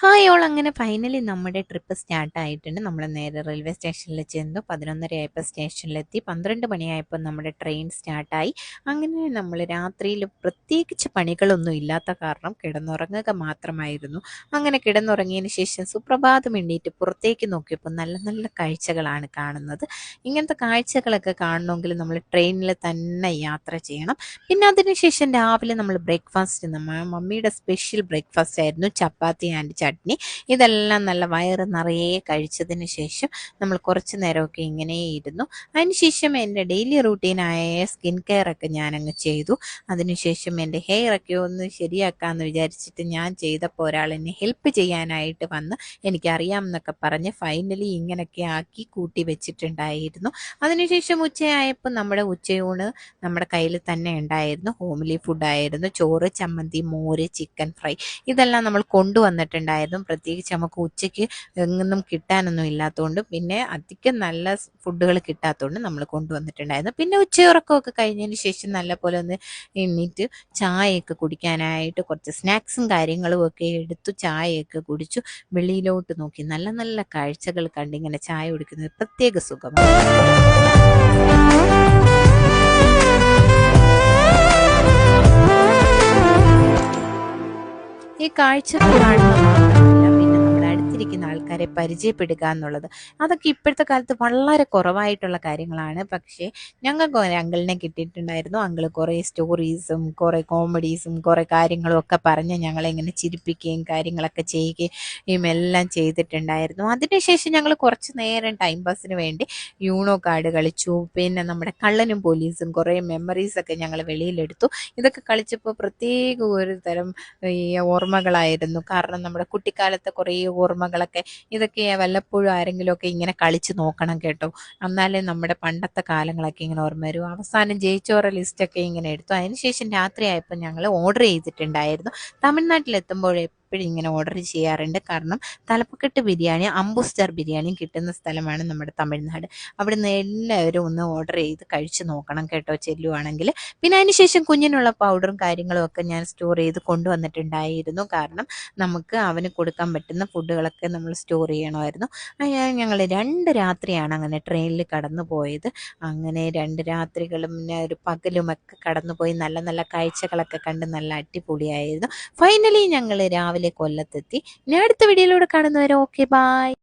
Hi all അങ്ങനെ finally നമ്മുടെ trip സ്റ്റാർട്ടായിട്ടുണ്ട്. നമ്മൾ നേരെ റെയിൽവേ സ്റ്റേഷനിൽ ചെന്നു. 11:30 ആയപ്പോൾ സ്റ്റേഷനിലെത്തി. 12 മണിയായപ്പോൾ നമ്മുടെ ട്രെയിൻ സ്റ്റാർട്ടായി. അങ്ങനെ നമ്മൾ രാത്രിയിൽ പ്രത്യേകിച്ച് പണികളൊന്നും ഇല്ലാത്ത കാരണം കിടന്നുറങ്ങുക മാത്രമായിരുന്നു. അങ്ങനെ കിടന്നുറങ്ങിയതിന് ശേഷം സുപ്രഭാതം എണ്ണീറ്റ് പുറത്തേക്ക് നോക്കിയപ്പോൾ നല്ല നല്ല കാഴ്ചകളാണ് കാണുന്നത്. ഇങ്ങനത്തെ കാഴ്ചകളൊക്കെ കാണണമെങ്കിൽ നമ്മൾ ട്രെയിനിൽ തന്നെ യാത്ര ചെയ്യണം. പിന്നെ അതിനുശേഷം രാവിലെ നമ്മൾ ബ്രേക്ക്ഫാസ്റ്റ് മമ്മിയുടെ സ്പെഷ്യൽ ബ്രേക്ക്ഫാസ്റ്റ് ആയിരുന്നു ചപ്പാത്തി ആൻഡ് ചട്നി. ഇതെല്ലാം നല്ല വയറ് നിറയെ കഴിച്ചതിന് ശേഷം നമ്മൾ കുറച്ച് നേരമൊക്കെ ഇങ്ങനെ ഇരുന്നു. അതിനുശേഷം എൻ്റെ ഡെയിലി റൂട്ടീനായ സ്കിൻ കെയർ ഒക്കെ ഞാനങ്ങ് ചെയ്തു. അതിനുശേഷം എൻ്റെ ഹെയർ ഒക്കെ ഒന്ന് ശരിയാക്കാമെന്ന് വിചാരിച്ചിട്ട് ഞാൻ ചെയ്തപ്പോൾ ഒരാൾ എന്നെ ഹെൽപ്പ് ചെയ്യാനായിട്ട് വന്ന് എനിക്കറിയാം എന്നൊക്കെ പറഞ്ഞ് ഫൈനലി ഇങ്ങനെയൊക്കെ ആക്കി കൂട്ടി വെച്ചിട്ടുണ്ടായിരുന്നു. അതിനുശേഷം ഉച്ചയായപ്പോൾ നമ്മുടെ ഉച്ചയൂണ് നമ്മുടെ കയ്യിൽ തന്നെ ഉണ്ടായിരുന്നു. ഹോംലി ഫുഡായിരുന്നു. ചോറ്, ചമ്മന്തി, മോര്, ചിക്കൻ ഫ്രൈ ഇതെല്ലാം നമ്മൾ കൊണ്ടുവന്നിട്ടുണ്ടായിരുന്നു. പ്രത്യേകിച്ച് നമുക്ക് ഉച്ചയ്ക്ക് എങ്ങൊന്നും കിട്ടാനൊന്നും ഇല്ലാത്തതുകൊണ്ട്, പിന്നെ അധികം നല്ല ഫുഡുകൾ കിട്ടാത്തതുകൊണ്ട് നമ്മൾ കൊണ്ടുവന്നിട്ടുണ്ടായിരുന്നു. പിന്നെ ഉച്ചയുറക്കമൊക്കെ കഴിഞ്ഞതിന് ശേഷം നല്ല പോലെ ഒന്ന് എണ്ണീറ്റ് ചായയൊക്കെ കുടിക്കാനായിട്ട് കുറച്ച് സ്നാക്സും കാര്യങ്ങളും ഒക്കെ എടുത്തു. ചായയൊക്കെ കുടിച്ചു. വെളിയിലോട്ട് നോക്കി നല്ല നല്ല കാഴ്ചകൾ കണ്ടിങ്ങനെ ചായ കുടിക്കുന്നത് പ്രത്യേക സുഖമാണ്. ഈ കാഴ്ചകൾ കാണുന്നത് മാത്രമല്ല, പിന്നെ നമ്മുടെ അടുത്തിരിക്കുന്ന ആൾക്കാരെ പരിചയപ്പെടുക എന്നുള്ളത് അതൊക്കെ ഇപ്പോഴത്തെ കാലത്ത് വളരെ കുറവായിട്ടുള്ള കാര്യങ്ങളാണ്. പക്ഷേ ഞങ്ങൾക്ക് ഒരു അങ്കിളിനെ കിട്ടിയിട്ടുണ്ടായിരുന്നു. അങ്കിള് കുറേ സ്റ്റോറീസും കുറേ കോമഡീസും കുറേ കാര്യങ്ങളും ഒക്കെ പറഞ്ഞ് ഞങ്ങളെ ഇങ്ങനെ ചിരിപ്പിക്കുകയും കാര്യങ്ങളൊക്കെ ചെയ്യുകയും എല്ലാം ചെയ്തിട്ടുണ്ടായിരുന്നു. അതിനുശേഷം ഞങ്ങൾ കുറച്ച് നേരം ടൈം പാസിന് വേണ്ടി യൂണോ കാർഡ് കളിച്ചു. പിന്നെ നമ്മുടെ കള്ളനും പോലീസും കുറേ മെമ്മറീസൊക്കെ ഞങ്ങൾ വെളിയിലെടുത്തു. ഇതൊക്കെ കളിച്ചപ്പോൾ പ്രത്യേക ഒരു തരം ഈ ഓർമ്മകളായിരുന്നു. കാരണം നമ്മുടെ കുട്ടിക്കാലത്തെ കുറേ ഓർമ്മകളൊക്കെ ഇതൊക്കെ വല്ലപ്പോഴും ആരെങ്കിലുമൊക്കെ ഇങ്ങനെ കളിച്ച് നോക്കണം കേട്ടോ. എന്നാലേ നമ്മുടെ പണ്ടത്തെ കാലങ്ങളൊക്കെ ഇങ്ങനെ ഓർമ്മ വരും. അവസാനം ജയിച്ചോറെ ലിസ്റ്റൊക്കെ ഇങ്ങനെ എടുത്തു. അതിനുശേഷം രാത്രിയായപ്പോൾ ഞങ്ങൾ ഓർഡർ ചെയ്തിട്ടുണ്ടായിരുന്നു. തമിഴ്നാട്ടിലെത്തുമ്പോൾ എപ്പോഴും ഇങ്ങനെ ഓർഡർ ചെയ്യാറുണ്ട്. കാരണം തലപ്പക്കെട്ട് ബിരിയാണി, അമ്പുസ്റ്റാർ ബിരിയാണിയും കിട്ടുന്ന സ്ഥലമാണ് നമ്മുടെ തമിഴ്നാട്. അവിടുന്ന് എല്ലാവരും ഒന്ന് ഓർഡർ ചെയ്ത് കഴിച്ച് നോക്കണം കേട്ടോ ചെല്ലുവാണെങ്കിൽ. പിന്നെ അതിനുശേഷം കുഞ്ഞിനുള്ള പൗഡറും കാര്യങ്ങളും ഒക്കെ ഞാൻ സ്റ്റോർ ചെയ്ത് കൊണ്ടുവന്നിട്ടുണ്ടായിരുന്നു. കാരണം നമുക്ക് അവന് കൊടുക്കാൻ പറ്റുന്ന ഫുഡുകളൊക്കെ നമ്മൾ സ്റ്റോർ ചെയ്യണമായിരുന്നു. ഞങ്ങൾ 2 രാത്രിയാണ് അങ്ങനെ ട്രെയിനിൽ കടന്നു പോയത്. അങ്ങനെ 2 രാത്രികളും പിന്നെ ഒരു പകലുമൊക്കെ കടന്നുപോയി നല്ല നല്ല കാഴ്ചകളൊക്കെ കണ്ട് നല്ല അടിപൊളിയായിരുന്നു. ഫൈനലി ഞങ്ങൾ രാവിലെ കൊല്ലത്തെത്തി. ഇനി അടുത്ത വീഡിയോയിലൂടെ കാണുന്നവരെ ഓക്കെ ബായ്.